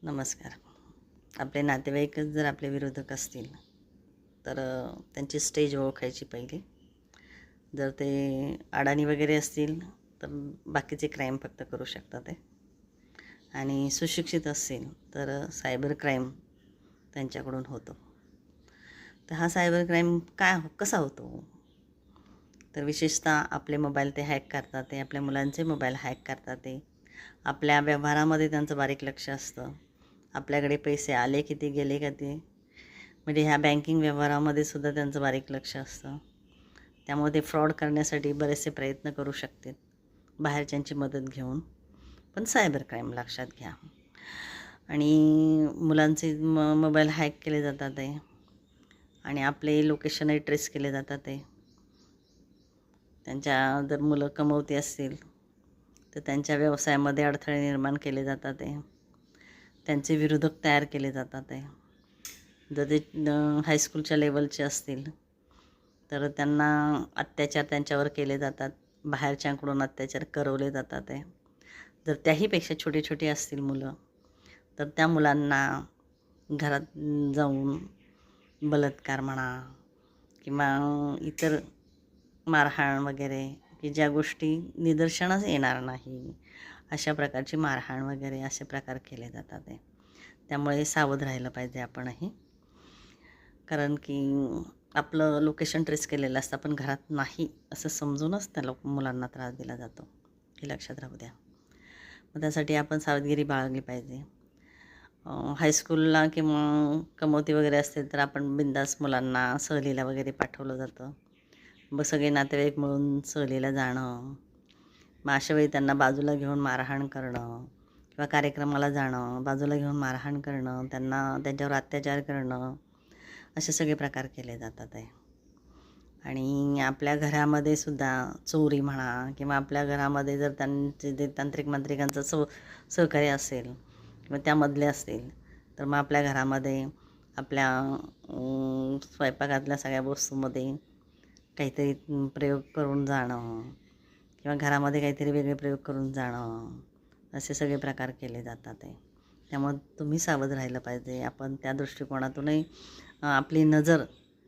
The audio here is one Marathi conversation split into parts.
नमस्कार. आपले नातेवाईकच जर आपले विरोधक असतील तर त्यांची स्टेज ओळखायची पहिली. जर ते अडाणी वगैरे असतील तर बाकीचे क्राईम फक्त करू शकतात ते, आणि सुशिक्षित असतील तर सायबर क्राईम त्यांच्याकडून होतो. तर हा सायबर क्राईम कसा होतो? तर विशेषतः आपले मोबाईल ते हॅक करतात, ते आपल्या मुलांचे मोबाईल हॅक करतात, ते आपल्या व्यवहारामध्ये त्यांचं बारीक लक्ष असतं. आपल्याकडे पैसे आले किती, गेले का ते, म्हणजे ह्या बँकिंग व्यवहारामध्ये सुद्धा त्यांचं बारीक लक्ष असतं. त्यामुळे ते फ्रॉड करण्यासाठी बरेचसे प्रयत्न करू शकतात बाहेरच्यांची मदत घेऊन. पण सायबर क्राईम लक्षात घ्या. आणि मुलांचे मोबाईल हॅक केले जातात आहे, आणि आपले लोकेशनही ट्रेस केले जातात आहे. त्यांच्या जर मुलं कमवती असतील तर त्यांच्या व्यवसायामध्ये अडथळे निर्माण केले जातात आहे. त्यांचे विरोधक तयार केले जातात आहे. जर ते हायस्कूलच्या लेवलचे असतील तर त्यांना अत्याचार त्यांच्यावर केले जातात, बाहेरच्यांकडून अत्याचार करवले जातात आहे. जर त्याहीपेक्षा छोटी छोटी असतील मुलं तर त्या मुलांना घरात जाऊन बलात्कार म्हणा किंवा इतर मारहाण वगैरे, की ज्या गोष्टी निदर्शनास येणार नाही अशा प्रकारची मारहाण वगैरे असे प्रकार केले जातात आहे. त्यामुळे सावध राहिलं पाहिजे आपणही, कारण की आपलं लोकेशन ट्रेस केलेलं असतं, पण घरात नाही असं समजूनच त्या मुलांना त्रास दिला जातो, हे लक्षात राहू द्या. मग त्यासाठी आपण सावधगिरी बाळगली पाहिजे. हायस्कूलला किंवा कमवती वगैरे असतील तर आपण बिंदास मुलांना सहलीला वगैरे पाठवलं जातं. मग सगळे नातेवाईक मिळून सहलीला जाणं, मग अशावेळी त्यांना बाजूला घेऊन मारहाण करणं किंवा कार्यक्रमाला जाणं, बाजूला घेऊन मारहाण करणं, त्यांच्यावर अत्याचार करणं, असे सगळे प्रकार केले जातात आहे. आणि आपल्या घरामध्ये सुद्धा चोरी म्हणा किंवा आपल्या घरामध्ये जर त्यांचे जे तांत्रिक मंत्रिकांचं सहकार्य असेल किंवा त्यामधले असतील तर मग आपल्या घरामध्ये आपल्या स्वयंपाकातल्या सगळ्या वस्तूमध्ये काहीतरी प्रयोग करून जाणं किंवा घरामध्ये काहीतरी वेगळे प्रयोग करून जाणं, असे सगळे प्रकार केले जातात आहे. त्यामुळे तुम्ही सावध राहिलं पाहिजे. आपण त्या दृष्टिकोनातूनही आपली नजर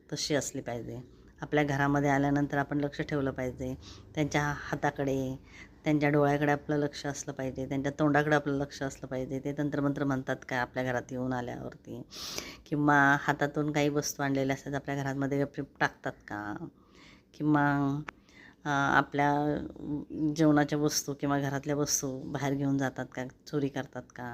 तशी असली पाहिजे. आपल्या घरामध्ये आल्यानंतर आपण लक्ष ठेवलं पाहिजे. त्यांच्या हाताकडे, त्यांच्या डोळ्याकडे आपलं लक्ष असलं पाहिजे, त्यांच्या तोंडाकडे आपलं लक्ष असलं पाहिजे. ते तंत्रमंत्र म्हणतात का आपल्या घरात येऊन आल्यावरती, किंवा हातातून काही वस्तू आणलेल्या असतात आपल्या घरामध्ये टाकतात का, किंवा आपल्या जेवणाच्या वस्तू किंवा घरातल्या वस्तू बाहेर घेऊन जातात का, चोरी करतात का,